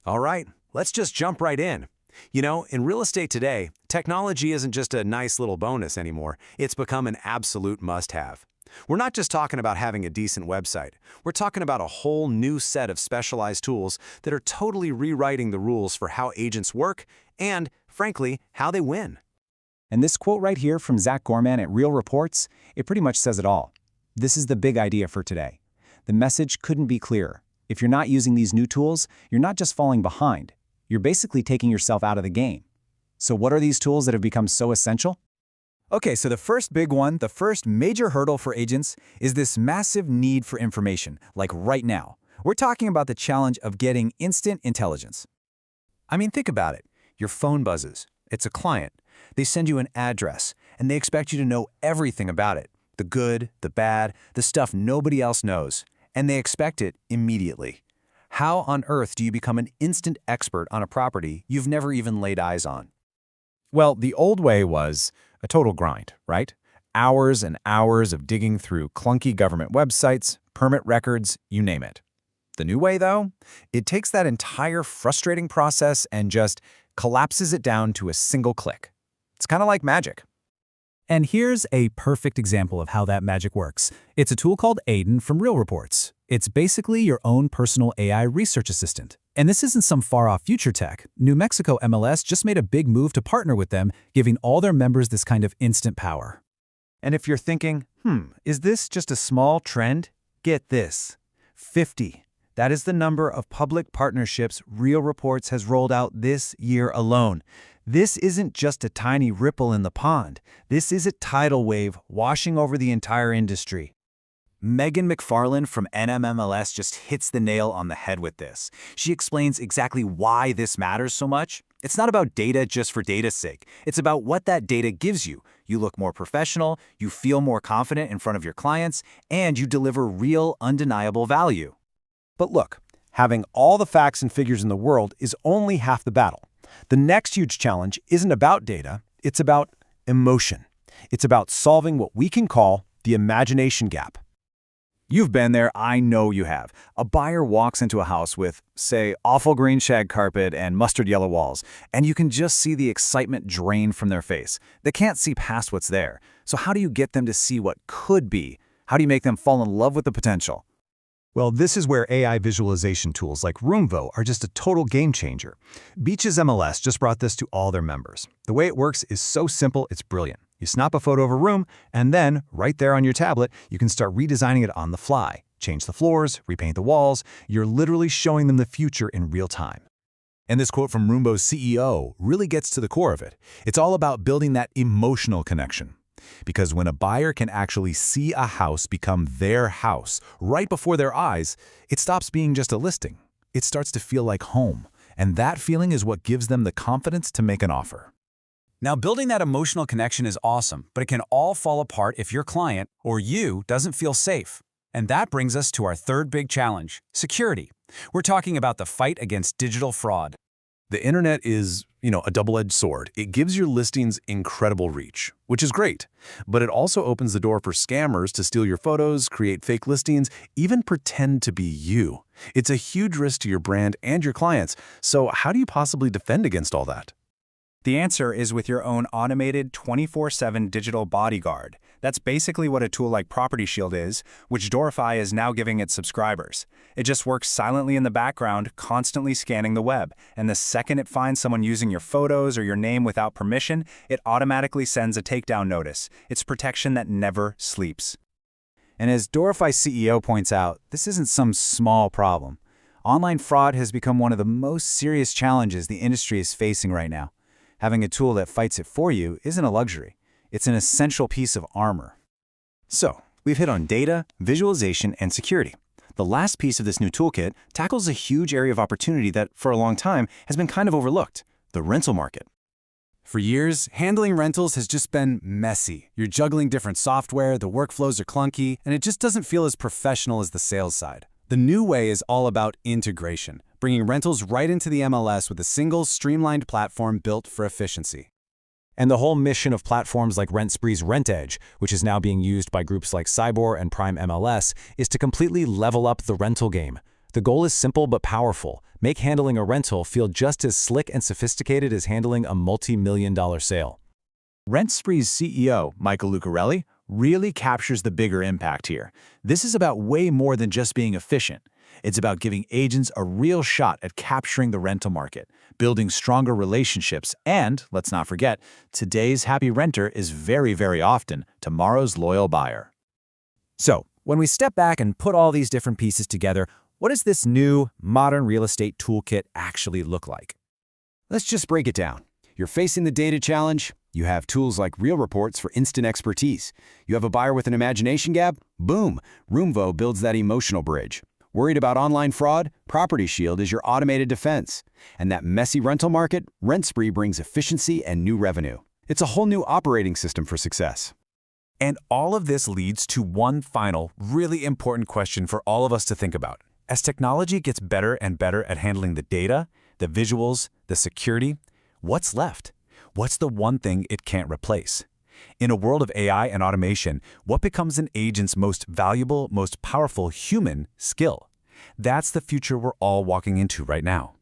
All right, let's just jump right in. In real estate today, technology isn't just a nice little bonus anymore. It's become an absolute must-have. We're not just talking about having a decent website. We're talking about a whole new set of specialized tools that are totally rewriting the rules for how agents work and, frankly, how they win. And this quote right here from Zach Gorman at RealReports, it pretty much says it all. This is the big idea for today. The message couldn't be clearer. If you're not using these new tools, you're not just falling behind. You're basically taking yourself out of the game. So what are these tools that have become so essential? Okay, so the first big one, the first major hurdle for agents is this massive need for information, like right now. We're talking about the challenge of getting instant intelligence. I mean, think about it. Your phone buzzes. It's a client. They send you an address, and they expect you to know everything about it. The good, the bad, the stuff nobody else knows. And they expect it immediately. How on earth do you become an instant expert on a property you've never even laid eyes on? Well, the old way was a total grind, right? Hours and hours of digging through clunky government websites, permit records, you name it. The new way, though, it takes that entire frustrating process and just collapses it down to a single click. It's kind of like magic. And here's a perfect example of how that magic works. It's a tool called Aiden from RealReports. It's basically your own personal AI research assistant. And this isn't some far-off future tech. New Mexico MLS just made a big move to partner with them, giving all their members this kind of instant power. And if you're thinking, is this just a small trend? Get this. 50. That is the number of public partnerships RealReports has rolled out this year alone. This isn't just a tiny ripple in the pond. This is a tidal wave washing over the entire industry. Megan McFarland from NMMLS just hits the nail on the head with this. She explains exactly why this matters so much. It's not about data just for data's sake. It's about what that data gives you. You look more professional, you feel more confident in front of your clients, and you deliver real, undeniable value. But look, having all the facts and figures in the world is only half the battle. The next huge challenge isn't about data, it's about emotion. It's about solving what we can call the imagination gap. You've been there, I know you have. A buyer walks into a house with, say, awful green shag carpet and mustard yellow walls, and you can just see the excitement drain from their face. They can't see past what's there. So how do you get them to see what could be? How do you make them fall in love with the potential? Well, this is where AI visualization tools like Roomvo are just a total game changer. BeachesMLS just brought this to all their members. The way it works is so simple, it's brilliant. You snap a photo of a room, and then, right there on your tablet, you can start redesigning it on the fly. Change the floors, repaint the walls. You're literally showing them the future in real time. And this quote from Roomvo's CEO really gets to the core of it. It's all about building that emotional connection. Because when a buyer can actually see a house become their house right before their eyes, it stops being just a listing. It starts to feel like home. And that feeling is what gives them the confidence to make an offer. Now, building that emotional connection is awesome, but it can all fall apart if your client, or you, doesn't feel safe. And that brings us to our third big challenge, security. We're talking about the fight against digital fraud. The internet is, a double-edged sword. It gives your listings incredible reach, which is great. But it also opens the door for scammers to steal your photos, create fake listings, even pretend to be you. It's a huge risk to your brand and your clients. So how do you possibly defend against all that? The answer is with your own automated 24/7 digital bodyguard. That's basically what a tool like Property Shield is, which Dorify is now giving its subscribers. It just works silently in the background, constantly scanning the web. And the second it finds someone using your photos or your name without permission, it automatically sends a takedown notice. It's protection that never sleeps. And as Dorify CEO points out, this isn't some small problem. Online fraud has become one of the most serious challenges the industry is facing right now. Having a tool that fights it for you isn't a luxury. It's an essential piece of armor. So, we've hit on data, visualization, and security. The last piece of this new toolkit tackles a huge area of opportunity that, for a long time, has been kind of overlooked: the rental market. For years, handling rentals has just been messy. You're juggling different software, the workflows are clunky, and it just doesn't feel as professional as the sales side. The new way is all about integration, bringing rentals right into the MLS with a single, streamlined platform built for efficiency. And the whole mission of platforms like RentSpree's RentEdge, which is now being used by groups like Cybor and Prime MLS, is to completely level up the rental game. The goal is simple but powerful. Make handling a rental feel just as slick and sophisticated as handling a multi-million-dollar sale. RentSpree's CEO, Michael Lucarelli, really captures the bigger impact here. This is about way more than just being efficient. It's about giving agents a real shot at capturing the rental market, building stronger relationships, and, let's not forget, today's happy renter is very, very often tomorrow's loyal buyer. So, when we step back and put all these different pieces together, what does this new, modern real estate toolkit actually look like? Let's just break it down. You're facing the data challenge. You have tools like RealReports for instant expertise. You have a buyer with an imagination gap? Boom! Roomvo builds that emotional bridge. Worried about online fraud? Property Shield is your automated defense. And that messy rental market? RentSpree brings efficiency and new revenue. It's a whole new operating system for success. And all of this leads to one final, really important question for all of us to think about. As technology gets better and better at handling the data, the visuals, the security, what's left? What's the one thing it can't replace? In a world of AI and automation, what becomes an agent's most valuable, most powerful human skill? That's the future we're all walking into right now.